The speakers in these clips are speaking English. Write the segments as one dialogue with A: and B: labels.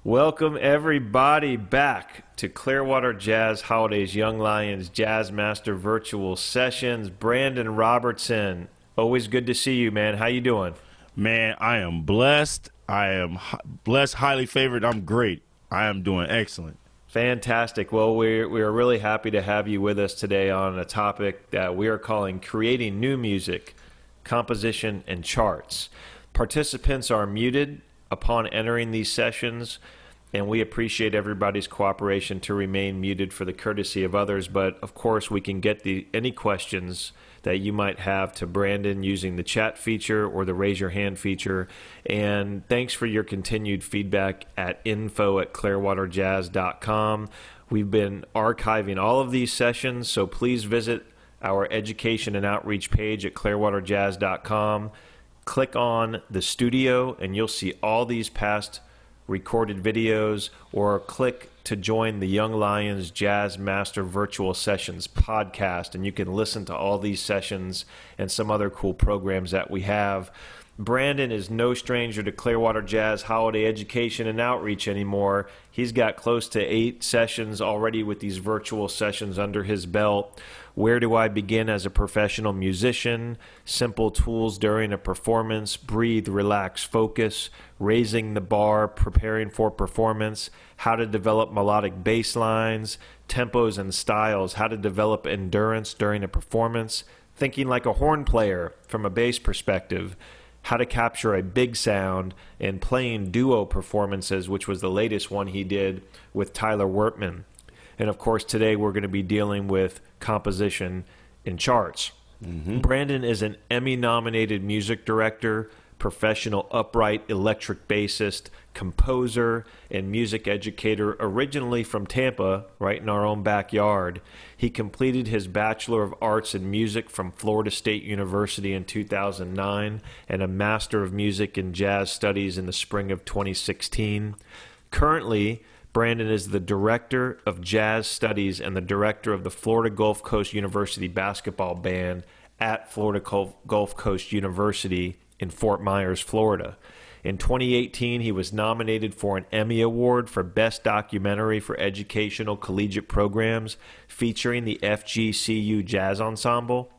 A: Welcome everybody back to Clearwater Jazz Holiday's Young Lions Jazz Master Virtual Sessions. Brandon Robertson, always good to see you, man. How you doing?
B: Man, I am blessed. I am blessed, highly favored. I'm great. I am doing excellent.
A: Fantastic. Well, we are really happy to have you with us today on a topic that we are calling Creating New Music, Composition, and Charts. Participants are muted upon entering these sessions, and we appreciate everybody's cooperation to remain muted for the courtesy of others. But of course, we can get any questions that you might have to Brandon using the chat feature or the raise your hand feature. And thanks for your continued feedback at info@clearwaterjazz.com. We've been archiving all of these sessions, so please visit our education and outreach page at clearwaterjazz.com. Click on the studio and you'll see all these past recorded videos, or click to join the Young Lions Jazz Master Virtual Sessions podcast, and you can listen to all these sessions and some other cool programs that we have. Brandon is no stranger to Clearwater Jazz Holiday Education and Outreach anymore. He's got close to 8 sessions already with these virtual sessions under his belt. Where do I begin as a professional musician? Simple tools during a performance. Breathe, relax, focus. Raising the bar, preparing for performance. How to develop melodic bass lines. Tempos and styles. How to develop endurance during a performance. Thinking like a horn player from a bass perspective. How to capture a big sound, and playing duo performances, which was the latest one he did with Tyler Wertman. And of course, today we're going to be dealing with composition and charts. Brandon is an Emmy-nominated music director, professional upright electric bassist, composer, and music educator, originally from Tampa, right in our own backyard. He completed his Bachelor of Arts in Music from Florida State University in 2009 and a Master of Music in Jazz Studies in the spring of 2016. Currently, Brandon is the Director of Jazz Studies and the Director of the Florida Gulf Coast University Basketball Band at Florida Gulf Coast University in Fort Myers, Florida. In 2018, he was nominated for an Emmy Award for Best Documentary for Educational Collegiate Programs featuring the FGCU Jazz Ensemble.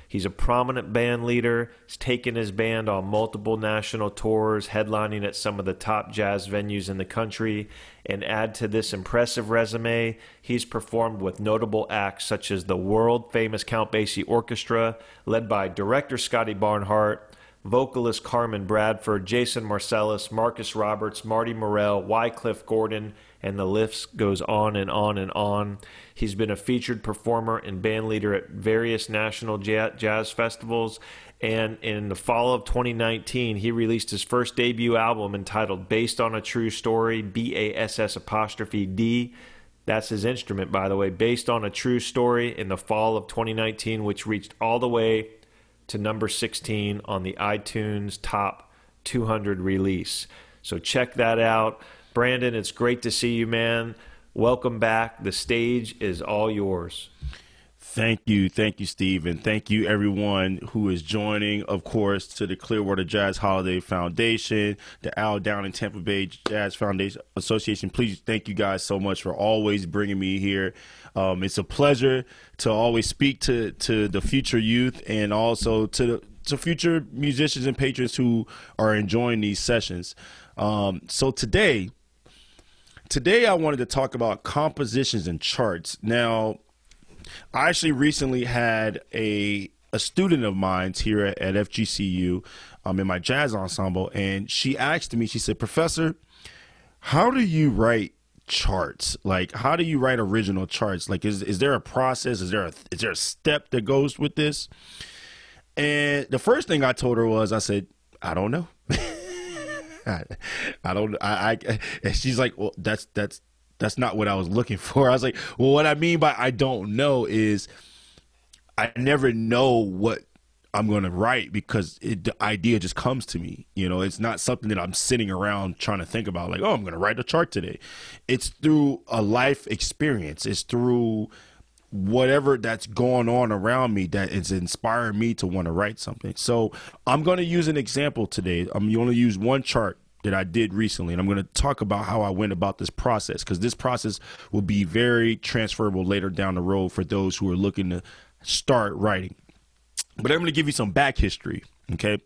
A: He's a prominent band leader. He's taken his band on multiple national tours, headlining at some of the top jazz venues in the country. And add to this impressive resume, he's performed with notable acts such as the world-famous Count Basie Orchestra, led by director Scotty Barnhart, vocalist Carmen Bradford, Jason Marcellus, Marcus Roberts, Marty Morell, Wycliffe Gordon, and the list goes on and on and on. He's been a featured performer and band leader at various national jazz festivals, and in the fall of 2019, he released his first debut album entitled Based on a True Story, BASS''D. That's his instrument, by the way, Based on a True Story, in the fall of 2019, which reached all the way to number 16 on the iTunes Top 200 release. So check that out. Brandon, it's great to see you, man. Welcome back. The stage is all yours.
B: Thank you, Steve, and thank you everyone who is joining, of course, to the Clearwater Jazz Holiday Foundation, the Al Down and Tampa Bay Jazz Foundation Association. Please, thank you guys so much for always bringing me here. It's a pleasure to always speak to the future youth and also to future musicians and patrons who are enjoying these sessions. So today I wanted to talk about compositions and charts. Now, I actually recently had a student of mine here at FGCU in my jazz ensemble, and she asked me, she said, "Professor, how do you write charts? Like, how do you write original charts? Like, is there a process? Is there a step that goes with this?" And the first thing I told her was, I said, "I don't know." And she's like, "Well, that's not what I was looking for." I was like, well, what I mean by I don't know is I never know what I'm going to write because the idea just comes to me. You know, it's not something that I'm sitting around trying to think about like, oh, I'm going to write a chart today. It's through a life experience. It's through whatever that's going on around me that is inspiring me to want to write something. So I'm going to use an example today. I'm going to use one chart that I did recently, and I'm going to talk about how I went about this process, because this process will be very transferable later down the road for those who are looking to start writing. But I'm going to give you some back history. Okay.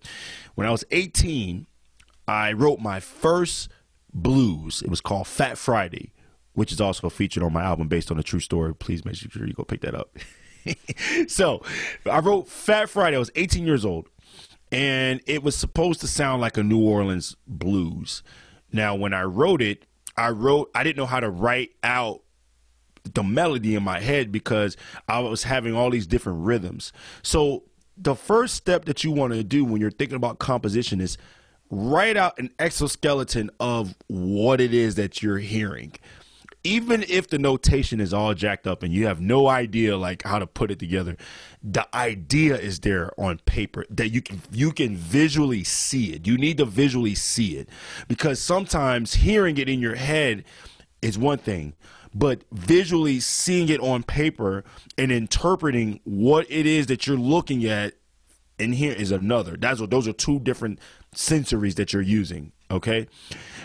B: When I was 18, I wrote my first blues. It was called Fat Friday, which is also featured on my album based on a true story. Please make sure you go pick that up. So I wrote Fat Friday. I was 18 years old, and it was supposed to sound like a New Orleans blues. Now, when I wrote it, I didn't know how to write out the melody in my head because I was having all these different rhythms. So the first step that you want to do when you're thinking about composition is write out an exoskeleton of what it is that you're hearing. Even if the notation is all jacked up and you have no idea like how to put it together, the idea is there on paper that you can visually see it. You need to visually see it, because sometimes hearing it in your head is one thing, but visually seeing it on paper and interpreting what it is that you're looking at in here is another. Those are two different sensories that you're using. Okay.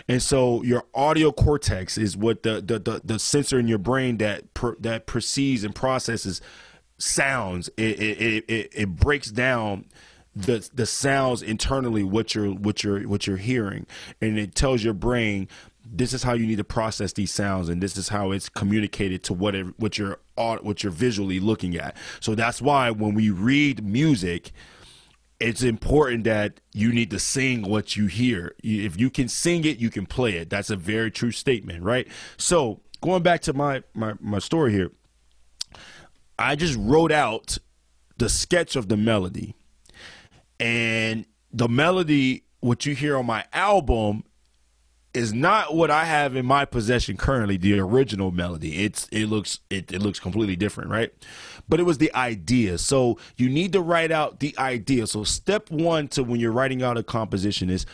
B: And so your audio cortex is what the sensor in your brain that perceives and processes sounds. It breaks down the sounds internally, what you're hearing, and it tells your brain this is how you need to process these sounds, and this is how it's communicated to what you're visually looking at. So that's why when we read music, it's important that you need to sing what you hear. If you can sing it, you can play it. That's a very true statement, right? So going back to my story here, I just wrote out the sketch of the melody, and the melody, what you hear on my album, is not what I have in my possession currently, the original melody. It looks completely different, right? But it was the idea. So you need to write out the idea. So step one to when you're writing out a composition is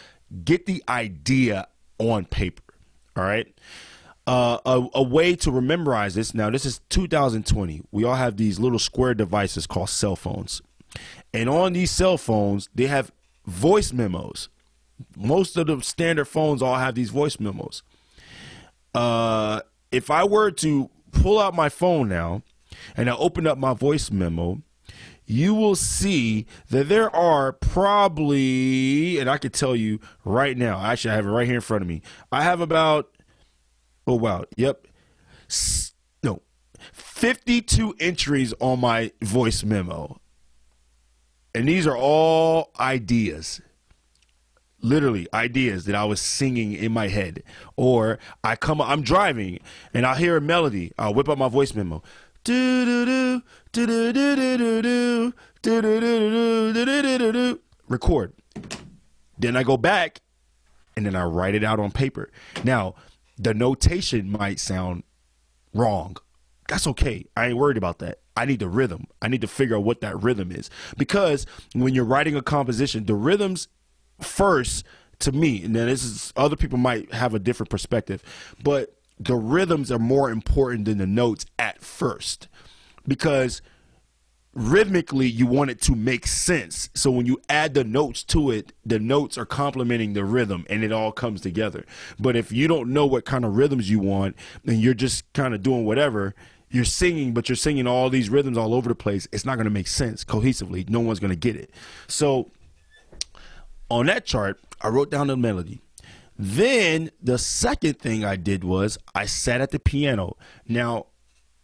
B: get the idea on paper. All right. A way to memorize this. Now, this is 2020. We all have these little square devices called cell phones. And on these cell phones, they have voice memos. Most of the standard phones all have these voice memos. If I were to pull out my phone now and I open up my voice memo, you will see that there are probably, and I can tell you right now, actually I have it right here in front of me. I have about, 52 entries on my voice memo. And these are all ideas. Literally ideas that I was singing in my head. Or I'm driving and I hear a melody. I'll whip up my voice memo. Record. Then I go back and then I write it out on paper. Now, the notation might sound wrong. That's okay. I ain't worried about that. I need the rhythm. I need to figure out what that rhythm is. Because when you're writing a composition, the rhythms first, to me, and then this is, other people might have a different perspective, but the rhythms are more important than the notes at first, because rhythmically you want it to make sense. So when you add the notes to it, the notes are complementing the rhythm and it all comes together. But if you don't know what kind of rhythms you want and you're just kind of doing whatever, you're singing, but you're singing all these rhythms all over the place, it's not going to make sense cohesively. No one's going to get it. So on that chart, I wrote down the melody. Then the second thing I did was I sat at the piano. Now,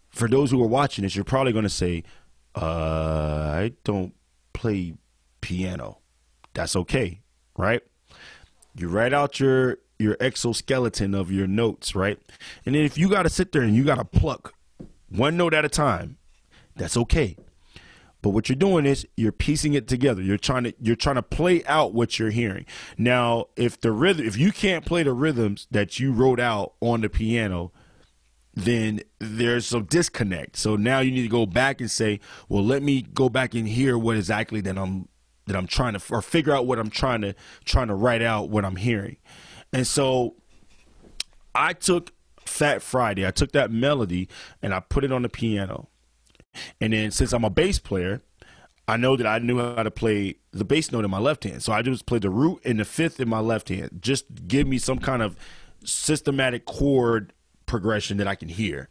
B: for those who are watching this, you're probably going to say, I don't play piano. That's okay, right? You write out your exoskeleton of your notes, right? And then if you got to sit there and you got to pluck one note at a time, that's okay. But what you're doing is you're piecing it together. You're trying to play out what you're hearing. Now, if you can't play the rhythms that you wrote out on the piano, then there's some disconnect. So now you need to go back and say, well, let me go back and hear what exactly that I'm trying to, or figure out what I'm trying to write out what I'm hearing. And so I took Fat Friday, I took that melody and I put it on the piano. And then since I'm a bass player, I know that I knew how to play the bass note in my left hand. So I just played the root and the fifth in my left hand. Just give me some kind of systematic chord progression that I can hear.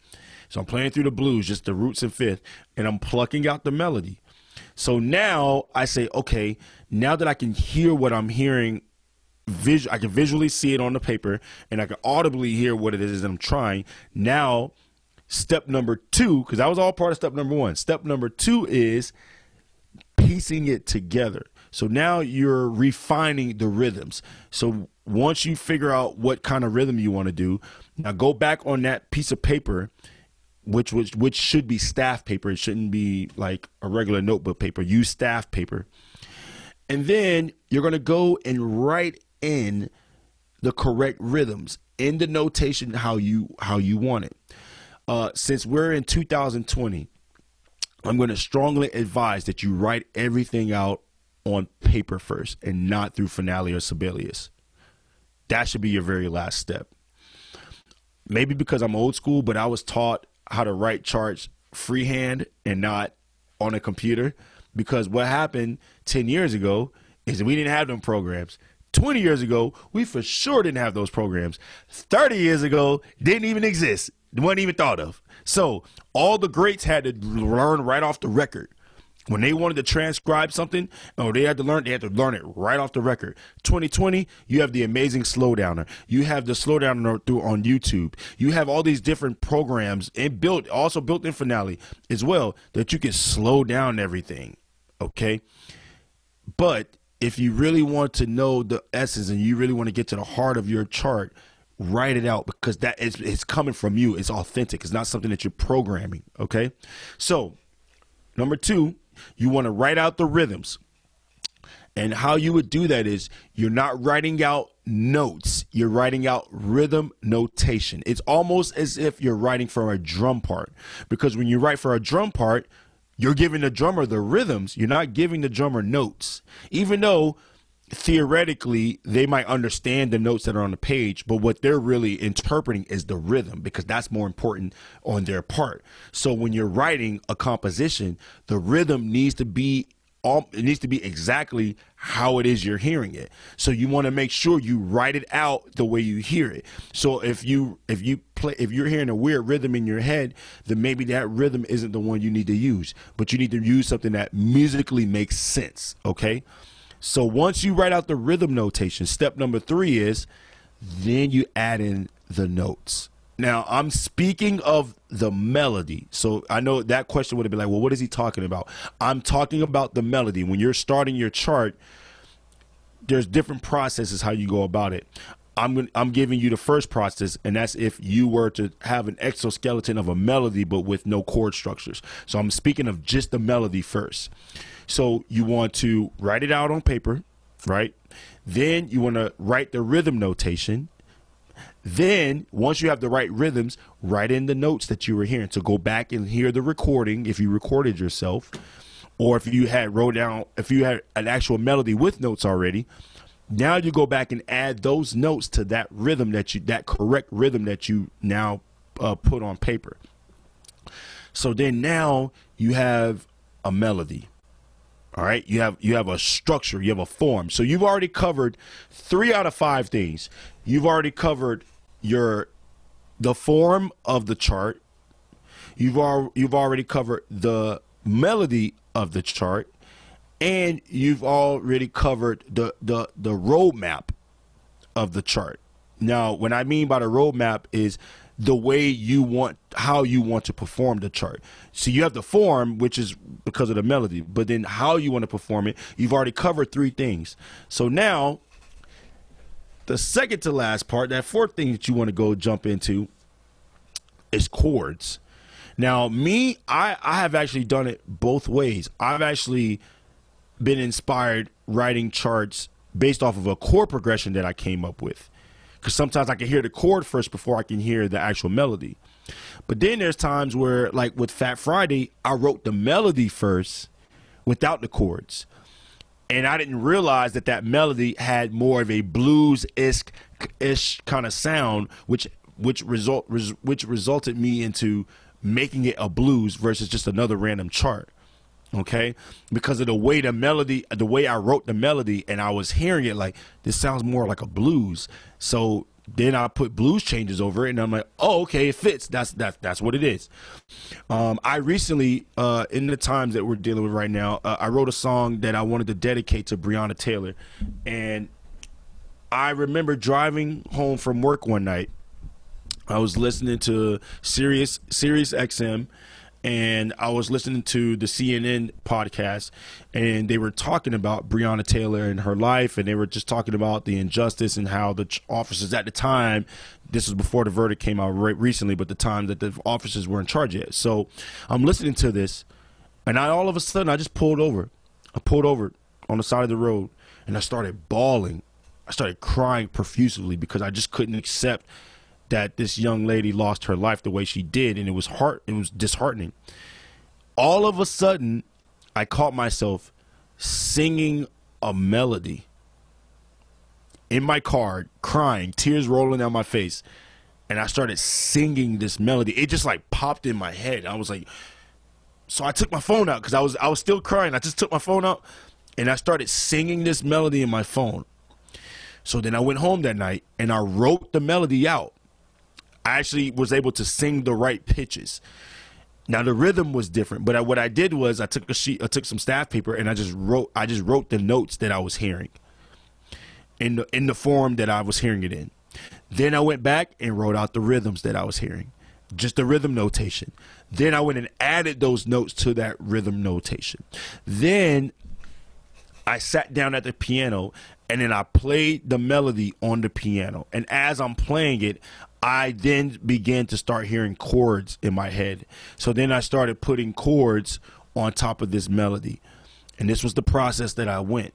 B: So I'm playing through the blues, just the roots and fifth, and I'm plucking out the melody. So now I say, okay, now that I can hear what I'm hearing, I can visually see it on the paper, and I can audibly hear what it is that I'm trying. Now, step number 2, because that was all part of step number 1. Step number 2 is piecing it together. So now you're refining the rhythms. So once you figure out what kind of rhythm you want to do, now go back on that piece of paper, which should be staff paper. It shouldn't be like a regular notebook paper. Use staff paper. And then you're going to go and write in the correct rhythms in the notation how you want it. Since we're in 2020, I'm going to strongly advise that you write everything out on paper first and not through Finale or Sibelius. That should be your very last step. Maybe because I'm old school, but I was taught how to write charts freehand and not on a computer, because what happened 10 years ago is we didn't have them programs. 20 years ago, we for sure didn't have those programs. 30 years ago, didn't even exist. Wasn't even thought of. So all the greats had to learn right off the record. When they wanted to transcribe something, or they had to learn it right off the record. 2020, you have the amazing slowdowner. You have the slowdowner through on YouTube. You have all these different programs and also built in Finale as well, that you can slow down everything. Okay. But if you really want to know the essence and you really want to get to the heart of your chart, write it out, because that is, it's coming from you. It's authentic. It's not something that you're programming. Okay. So number 2, you want to write out the rhythms. And how you would do that is you're not writing out notes. You're writing out rhythm notation. It's almost as if you're writing for a drum part, because when you write for a drum part, you're giving the drummer the rhythms. You're not giving the drummer notes, even though theoretically they might understand the notes that are on the page, but what they're really interpreting is the rhythm, because that's more important on their part. So when you're writing a composition, the rhythm needs to be exactly how it is you're hearing it. So you want to make sure you write it out the way you hear it. So if you're hearing a weird rhythm in your head, then maybe that rhythm isn't the one you need to use, but you need to use something that musically makes sense. Okay. So once you write out the rhythm notation, step number 3 is then you add in the notes. Now, I'm speaking of the melody. So I know that question would have been like, well, what is he talking about? I'm talking about the melody. When you're starting your chart, there's different processes how you go about it. I'm giving you the first process, and that's if you were to have an exoskeleton of a melody but with no chord structures. So I'm speaking of just the melody first. So you want to write it out on paper, right? Then you want to write the rhythm notation. Then once you have the right rhythms, write in the notes that you were hearing. So go back and hear the recording if you recorded yourself, or if you had an actual melody with notes already. Now you go back and add those notes to that rhythm that correct rhythm that you now put on paper. So then now you have a melody. All right, you have a structure, you have a form. So you've already covered 3 out of 5 things. You've already covered the form of the chart. You've already covered the melody of the chart, and you've already covered the roadmap of the chart. Now, what I mean by the roadmap is the way how you want to perform the chart. So you have the form, which is because of the melody, but then how you want to perform it, you've already covered 3 things. So now the second to last part, that 4th thing that you want to go jump into, is chords. Now I have actually done it both ways. I've actually been inspired writing charts based off of a chord progression that I came up with, because sometimes I can hear the chord first before I can hear the actual melody. But then there's times where, like with Fat Friday, I wrote the melody first without the chords. And I didn't realize that melody had more of a blues-ish kind of sound, which resulted me into making it a blues versus just another random chart. Okay, because of the way the way I wrote the melody, and I was hearing it like, this sounds more like a blues. So then I put blues changes over it, and I'm like, oh, okay, it fits. That's what it is. I recently, in the times that we're dealing with right now, I wrote a song that I wanted to dedicate to Breonna Taylor, and I remember driving home from work one night. I was listening to Sirius XM. And I was listening to the CNN podcast, and they were talking about Breonna Taylor and her life, and they were just talking about the injustice and how the officers at the time, this was before the verdict came out recently, but the time that the officers were in charge yet. So I'm listening to this, and all of a sudden I just pulled over. I pulled over on the side of the road, and I started bawling. I started crying profusely because I just couldn't accept that this young lady lost her life the way she did, and it was disheartening. All of a sudden, I caught myself singing a melody in my car, crying, tears rolling down my face, and I started singing this melody. It just like popped in my head. I was like, so I took my phone out because I was still crying. I just took my phone out, and I started singing this melody in my phone. So then I went home that night, and I wrote the melody out. I actually was able to sing the right pitches. Now the rhythm was different, but what I did was I took some staff paper, and I just wrote the notes that I was hearing in the form that I was hearing it in. Then I went back and wrote out the rhythms that I was hearing, just the rhythm notation. Then I went and added those notes to that rhythm notation. Then I sat down at the piano, and then I played the melody on the piano. And as I'm playing it, I then began to start hearing chords in my head. So then I started putting chords on top of this melody. And this was the process that I went.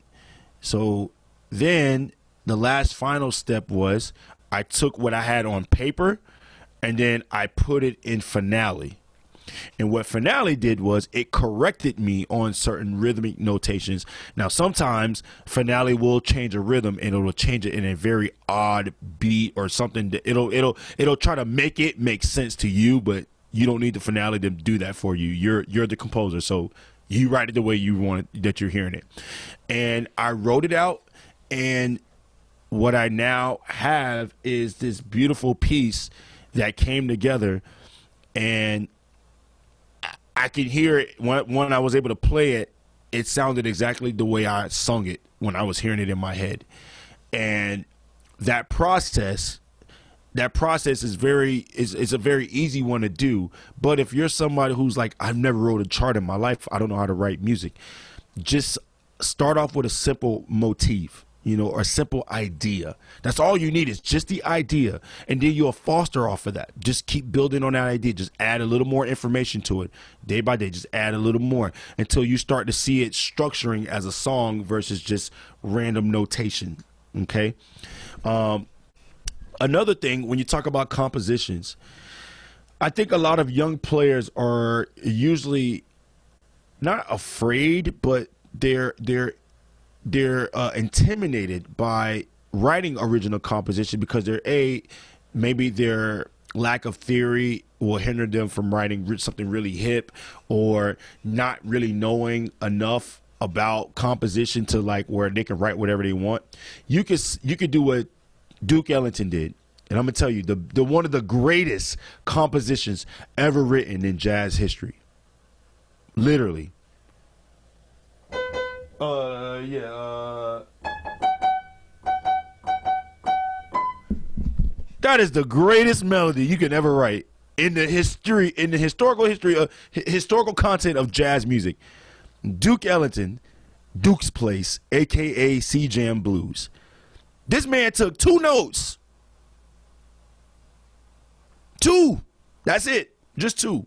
B: So then the last final step was I took what I had on paper, and then I put it in Finale. And what Finale did was it corrected me on certain rhythmic notations. Now, sometimes Finale will change a rhythm, and it'll change it in a very odd beat or something. That it'll try to make it make sense to you, but you don't need the Finale to do that for you. You're the composer, so you write it the way you want it, that you're hearing it. And I wrote it out, and what I now have is this beautiful piece that came together, and I could hear it when I was able to play it. It sounded exactly the way I sung it when I was hearing it in my head. And that process is a very easy one to do. But if you're somebody who's like, I've never wrote a chart in my life, I don't know how to write music, just start off with a simple motif, or a simple idea. That's all you need, is just the idea. And then you'll foster off of that. Just keep building on that idea. Just add a little more information to it day by day. Just add a little more until you start to see it structuring as a song versus just random notation. Okay. Another thing, when you talk about compositions, I think a lot of young players are usually not afraid, but they're intimidated by writing original composition because maybe their lack of theory will hinder them from writing something really hip, or not really knowing enough about composition to like where they can write whatever they want. You could do what Duke Ellington did, and I'm gonna tell you the one of the greatest compositions ever written in jazz history, literally. That is the greatest melody you can ever write in the historical content of jazz music. Duke Ellington, Duke's Place, aka C Jam Blues. This man took 2 notes. 2. That's it. Just 2.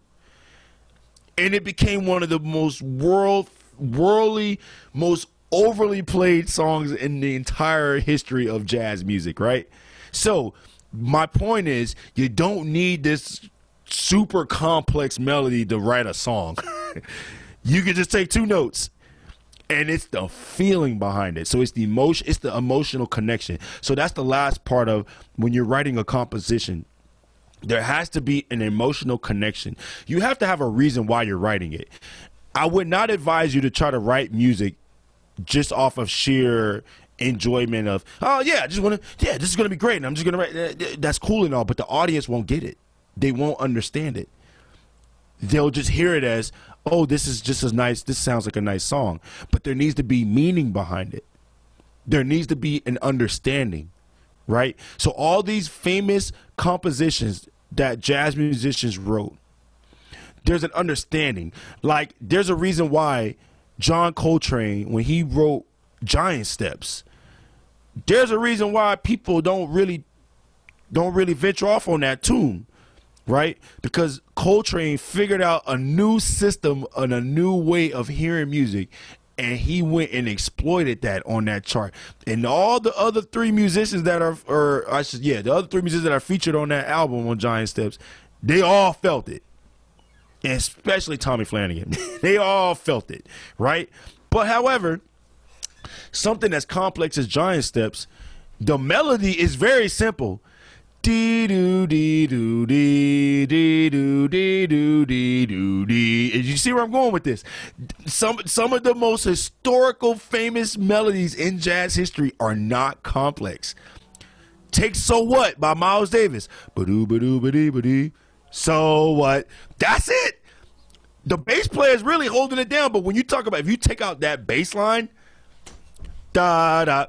B: And it became one of the most worldly, most overly played songs in the entire history of jazz music, right? So my point is, you don't need this super complex melody to write a song. You can just take 2 notes, and it's the feeling behind it. So it's the emotion, it's the emotional connection. So that's the last part of when you're writing a composition. There has to be an emotional connection. You have to have a reason why you're writing it. I would not advise you to try to write music just off of sheer enjoyment of, oh yeah, I just want to, yeah, this is going to be great, and I'm just going to write. That's cool and all, but the audience won't get it. They won't understand it. They'll just hear it as, oh, this is just as nice. This sounds like a nice song. But there needs to be meaning behind it. There needs to be an understanding, right? So all these famous compositions that jazz musicians wrote, there's an understanding. Like, there's a reason why John Coltrane, when he wrote Giant Steps, there's a reason why people don't really venture off on that tune, right? Because Coltrane figured out a new system and a new way of hearing music, and he went and exploited that on that chart. And all the other three musicians that are, the other three musicians that are featured on that album on Giant Steps, they all felt it. And especially Tommy Flanagan. They all felt it, right? But however, something as complex as Giant Steps, the melody is very simple. Dee doo dee doo dee dee doo dee doo dee doo dee. And you see where I'm going with this? Some of the most historical, famous melodies in jazz history are not complex. Take "So What" by Miles Davis. Ba-doo ba-doo ba-dee ba-dee. So what? That's it. The bass player is really holding it down, but when you talk about, if you take out that bass line, da da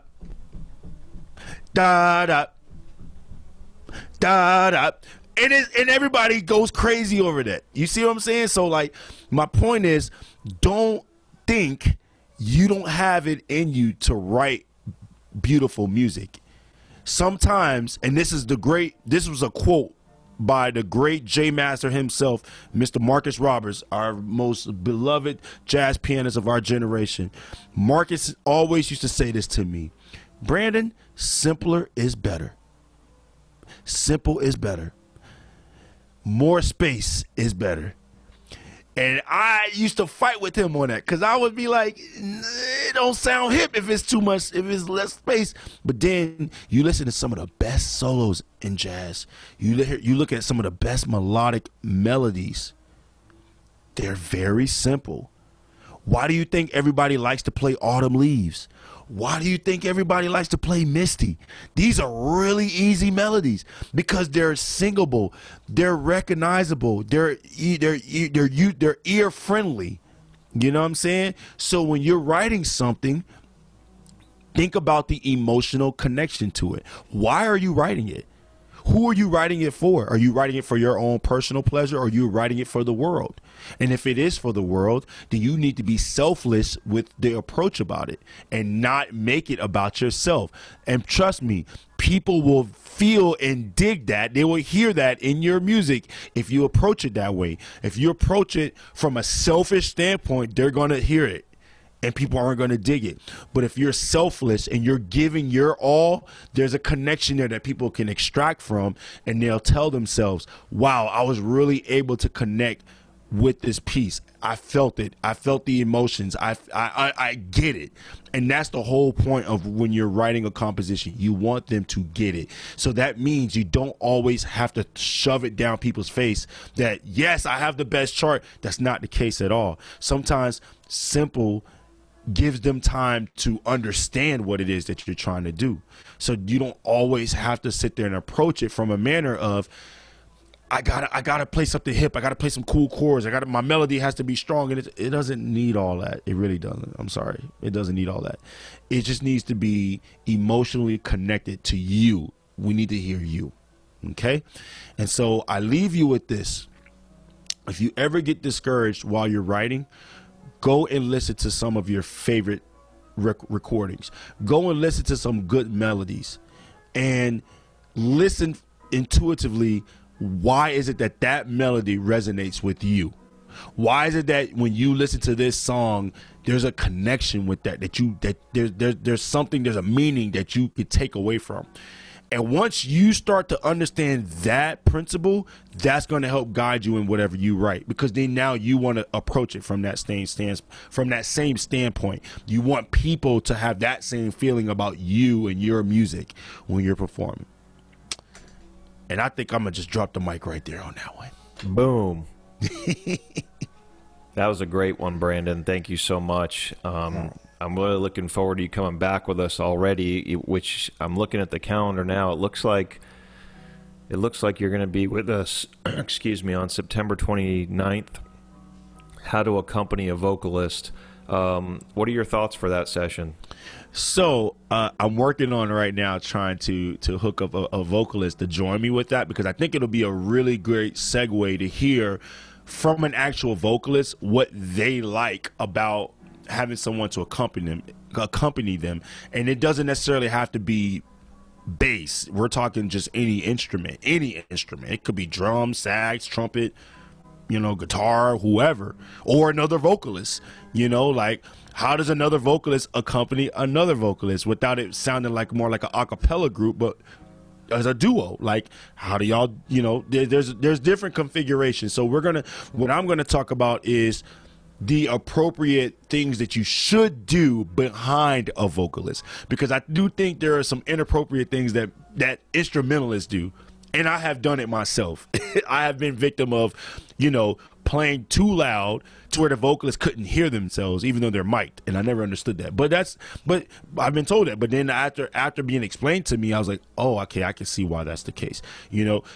B: da da da da, and everybody goes crazy over that. You see what I'm saying? So, like, my point is, don't think you don't have it in you to write beautiful music. Sometimes, and this was a quote by the great J Master himself, Mr. Marcus Roberts, our most beloved jazz pianist of our generation. Marcus always used to say this to me: Brandon, simpler is better. Simple is better. More space is better. And I used to fight with him on that, because I would be like, it don't sound hip if it's too much, if it's less space. But then you listen to some of the best solos in jazz. You look at some of the best melodic melodies. They're very simple. Why do you think everybody likes to play Autumn Leaves? Why do you think everybody likes to play Misty? These are really easy melodies because they're singable, they're recognizable, they're ear friendly. You know what I'm saying? So when you're writing something, think about the emotional connection to it. Why are you writing it? Who are you writing it for? Are you writing it for your own personal pleasure, or are you writing it for the world? And if it is for the world, then you need to be selfless with the approach about it and not make it about yourself. And trust me, people will feel and dig that. They will hear that in your music if you approach it that way. If you approach it from a selfish standpoint, they're going to hear it, and people aren't going to dig it. But if you're selfless and you're giving your all, there's a connection there that people can extract from, and they'll tell themselves, wow, I was really able to connect with this piece. I felt it. I felt the emotions. I get it. And that's the whole point of when you're writing a composition. You want them to get it. So that means you don't always have to shove it down people's face that, yes, I have the best chart. That's not the case at all. Sometimes simple gives them time to understand what it is that you're trying to do. So you don't always have to sit there and approach it from a manner of, I gotta play something hip. I gotta play some cool chords. My melody has to be strong, and it doesn't need all that. It really doesn't. I'm sorry, it doesn't need all that. It just needs to be emotionally connected to you. We need to hear you, okay? And so I leave you with this: if you ever get discouraged while you're writing, go and listen to some of your favorite recordings. Go and listen to some good melodies, and listen intuitively. Why is it that that melody resonates with you? Why is it that when you listen to this song, there's a connection with that there's something, there's a meaning that you could take away from? And once you start to understand that principle, that's going to help guide you in whatever you write, because then now you want to approach it from that same standpoint. You want people to have that same feeling about you and your music when you're performing. And I think I'm going to just drop the mic right there on that one.
A: Boom. That was a great one, Brandon. Thank you so much. I'm really looking forward to you coming back with us already, which I'm looking at the calendar now. It looks like you're going to be with us, excuse me, on September 29th. How to Accompany a Vocalist. What are your thoughts for that session?
B: So I'm working on right now trying to hook up a vocalist to join me with that, because I think it'll be a really great segue to hear from an actual vocalist what they like about having someone to accompany them. And it doesn't necessarily have to be bass. We're talking just any instrument. It could be drum, sax, trumpet, guitar, whoever, or another vocalist. Like, how does another vocalist accompany another vocalist without it sounding like more like an a cappella group, but as a duo? Like, how do y'all, there's different configurations. So what I'm gonna talk about is the appropriate things that you should do behind a vocalist, because I do think there are some inappropriate things that instrumentalists do. And I have done it myself. I have been victim of, playing too loud to where the vocalists couldn't hear themselves, even though they're mic'd. And I never understood that. But I've been told that. But then after being explained to me, I was like, oh, okay, I can see why that's the case.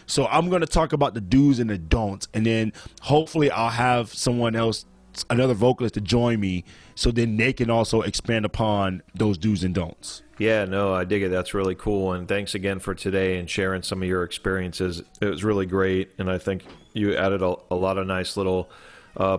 B: So I'm going to talk about the do's and the don'ts. And then hopefully I'll have someone else, another vocalist, to join me, so then they can also expand upon those do's and don'ts.
A: Yeah, no, I dig it. That's really cool. And thanks again for today and sharing some of your experiences. It was really great. And I think you added a lot of nice little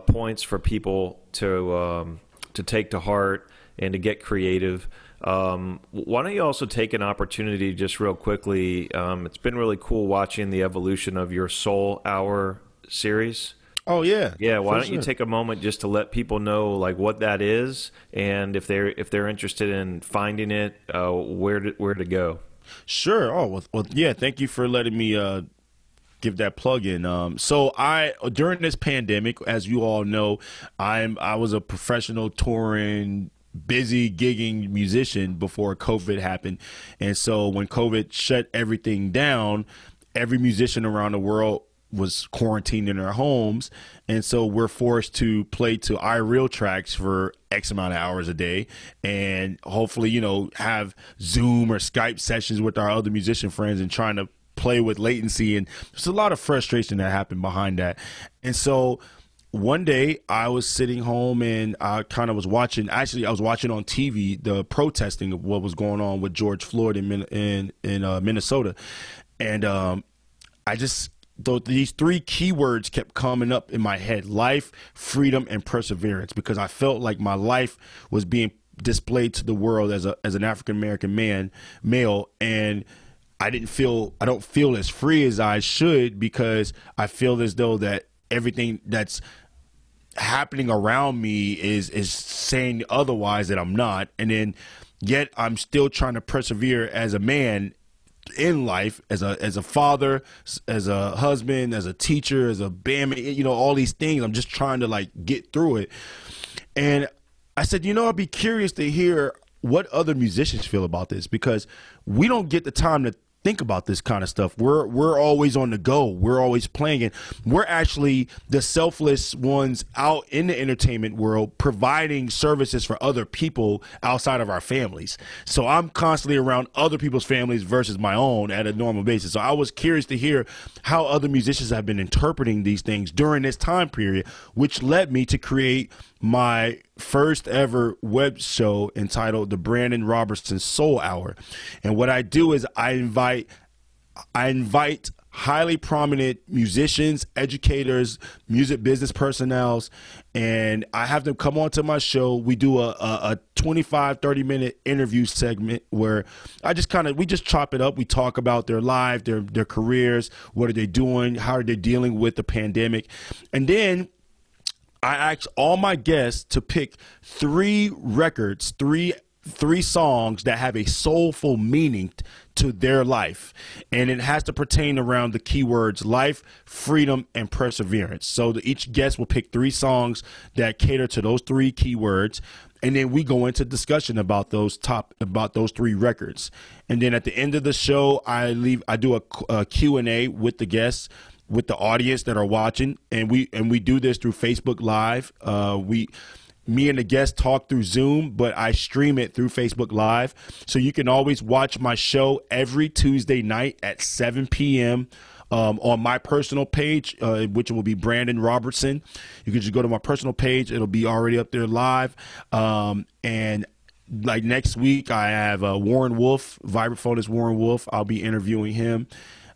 A: points for people to take to heart and to get creative. Why don't you also take an opportunity just real quickly? It's been really cool watching the evolution of your Soul Hour series.
B: Oh yeah.
A: Yeah, why don't you take a moment just to let people know like what that is, and if they're interested in finding it, where to go.
B: Sure. Oh, well yeah, thank you for letting me give that plug in. So during this pandemic, as you all know, I was a professional touring, busy gigging musician before COVID happened. And so when COVID shut everything down, every musician around the world was quarantined in their homes, and so we're forced to play to iReal tracks for X amount of hours a day, and hopefully have Zoom or Skype sessions with our other musician friends and trying to play with latency. And there's a lot of frustration that happened behind that. And so one day I was sitting home and I kind of was watching, actually I was watching on TV the protesting of what was going on with George Floyd in Minnesota, and these three keywords kept coming up in my head: life, freedom, and perseverance, because I felt like my life was being displayed to the world as an African-American male, and I don't feel as free as I should, because I feel as though that everything that's happening around me is saying otherwise, that I'm not. And then yet I'm still trying to persevere as a man in life, as a father, as a husband, as a teacher, as a bandmate, all these things. I'm just trying to like get through it. And I said, I'd be curious to hear what other musicians feel about this, because we don't get the time to think about this kind of stuff. We're always on the go. We're always playing, and we're actually the selfless ones out in the entertainment world, providing services for other people outside of our families. So I'm constantly around other people's families versus my own at a normal basis. So I was curious to hear how other musicians have been interpreting these things during this time period, which led me to create my first ever web show entitled The Brandon Robertson Soul Hour. And what I do is I invite highly prominent musicians, educators, music business personnel, and I have them come onto my show. We do a 25-30 minute interview segment where we just chop it up. We talk about their life, their careers, what are they doing, how are they dealing with the pandemic, and then I asked all my guests to pick three songs that have a soulful meaning to their life, and it has to pertain around the keywords life, freedom, and perseverance. So each guest will pick three songs that cater to those three keywords, and then we go into discussion about those 3 records. And then at the end of the show, I do a Q&A with the guests, with the audience that are watching, and we do this through Facebook Live. Me and the guests talk through Zoom, but I stream it through Facebook Live. So you can always watch my show every Tuesday night at 7 p.m. On my personal page, which will be Brandon Robertson. You can just go to my personal page. It'll be already up there live. And like next week, I have Warren Wolf, vibraphonist Warren Wolf. I'll be interviewing him.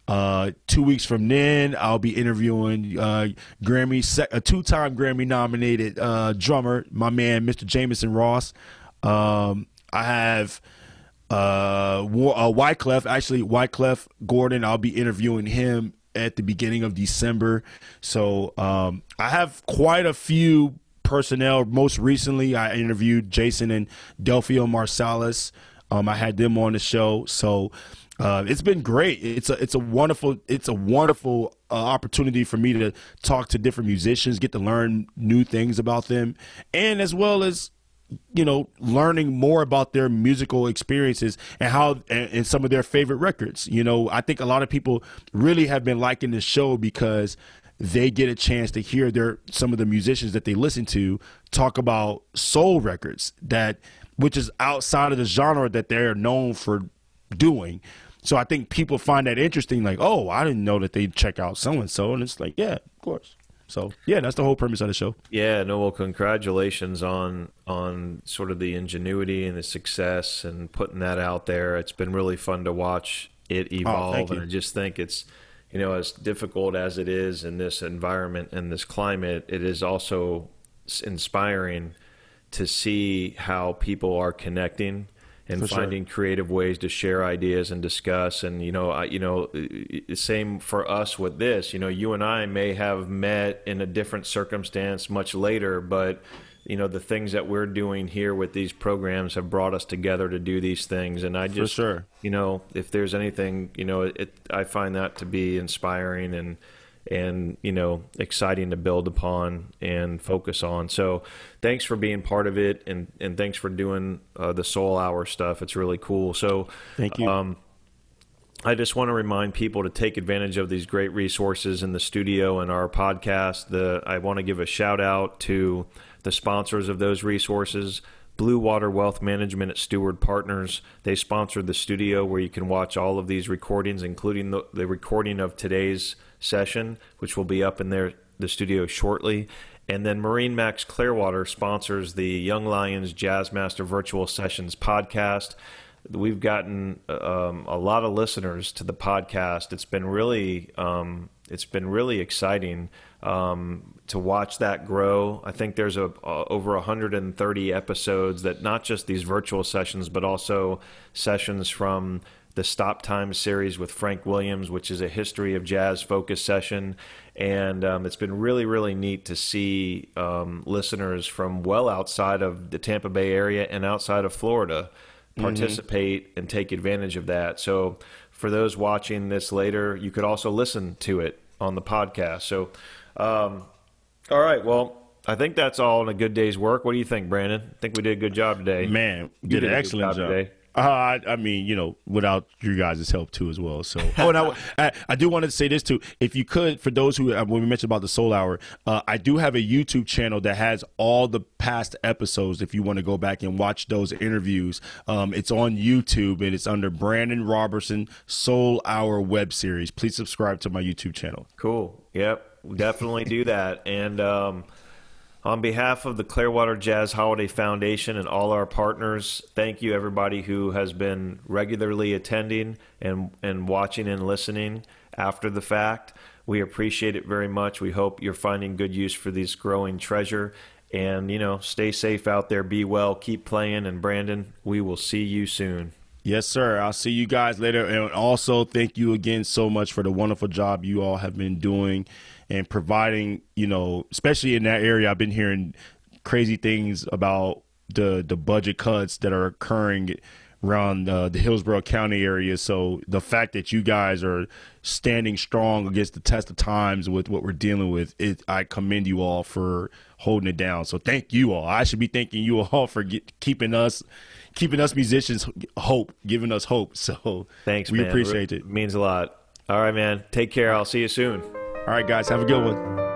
B: 2 weeks from then, I'll be interviewing a 2-time Grammy nominated drummer, my man, Mr. Jameson Ross. I have Wyclef Gordon. I'll be interviewing him at the beginning of December. So I have quite a few personnel. Most recently, I interviewed Jason and Delphio Marsalis. I had them on the show. So it's been great. It's a wonderful opportunity for me to talk to different musicians, get to learn new things about them, and as well as learning more about their musical experiences and some of their favorite records. I think a lot of people really have been liking this show because they get a chance to hear some of the musicians that they listen to talk about soul records, which is outside of the genre that they're known for doing. So I think people find that interesting, like, oh, I didn't know that they'd check out so-and-so. And it's like, yeah, of course. So, yeah, that's the whole premise of the show.
A: Yeah, no, well, congratulations on sort of the ingenuity and the success and putting that out there. It's been really fun to watch it evolve. And I just think it's, as difficult as it is in this environment and this climate, it is also inspiring to see how people are connecting and finding creative ways to share ideas and discuss. And, same for us with this. You and I may have met in a different circumstance much later, but, the things that we're doing here with these programs have brought us together to do these things. And I just, if there's anything, I find that to be inspiring and exciting to build upon and focus on. So thanks for being part of it, and thanks for doing the Soul Hour stuff. It's really cool. So
B: thank you.
A: I just want to remind people to take advantage of these great resources in the studio and our podcast. I want to give a shout out to the sponsors of those resources. Blue Water Wealth Management at Steward Partners. They sponsored the studio where you can watch all of these recordings, including the recording of today's session, which will be up in the studio shortly. And then Marine Max Clearwater sponsors the Young Lions Jazz Master Virtual Sessions podcast. We've gotten a lot of listeners to the podcast. It's been really exciting to watch that grow. I think there's over 130 episodes that not just these virtual sessions, but also sessions from the Stop Time series with Frank Williams, which is a history of jazz focused session. And it's been really, really neat to see listeners from well outside of the Tampa Bay area and outside of Florida participate and take advantage of that. So for those watching this later, you could also listen to it on the podcast. So, all right, well, I think that's all in a good day's work. What do you think, Brandon? I think we did a good job today.
B: Man, you did an excellent job today. I mean, without you guys' help too as well. So, and I do want to say this too. If you could, for those who, when we mentioned about the Soul Hour, I do have a YouTube channel that has all the past episodes. If you want to go back and watch those interviews, it's on YouTube and it's under Brandon Robertson Soul Hour web series. Please subscribe to my YouTube channel.
A: Cool. Yep, we'll definitely do that. And on behalf of the Clearwater Jazz Holiday Foundation and all our partners, thank you everybody who has been regularly attending and watching and listening after the fact. We appreciate it very much. We hope you're finding good use for this growing treasure. And, stay safe out there. Be well. Keep playing. And, Brandon, we will see you soon.
B: Yes, sir. I'll see you guys later. And also, thank you again so much for the wonderful job you all have been doing and providing, especially in that area. I've been hearing crazy things about the budget cuts that are occurring around the Hillsborough County area. So the fact that you guys are standing strong against the test of times with what we're dealing with, I commend you all for holding it down. So thank you all. I should be thanking you all for keeping us musicians hope, giving us hope. So
A: thanks,
B: we
A: man.
B: appreciate it.
A: It means a lot. All right, man. Take care. I'll see you soon.
B: All right, guys. Have a good one.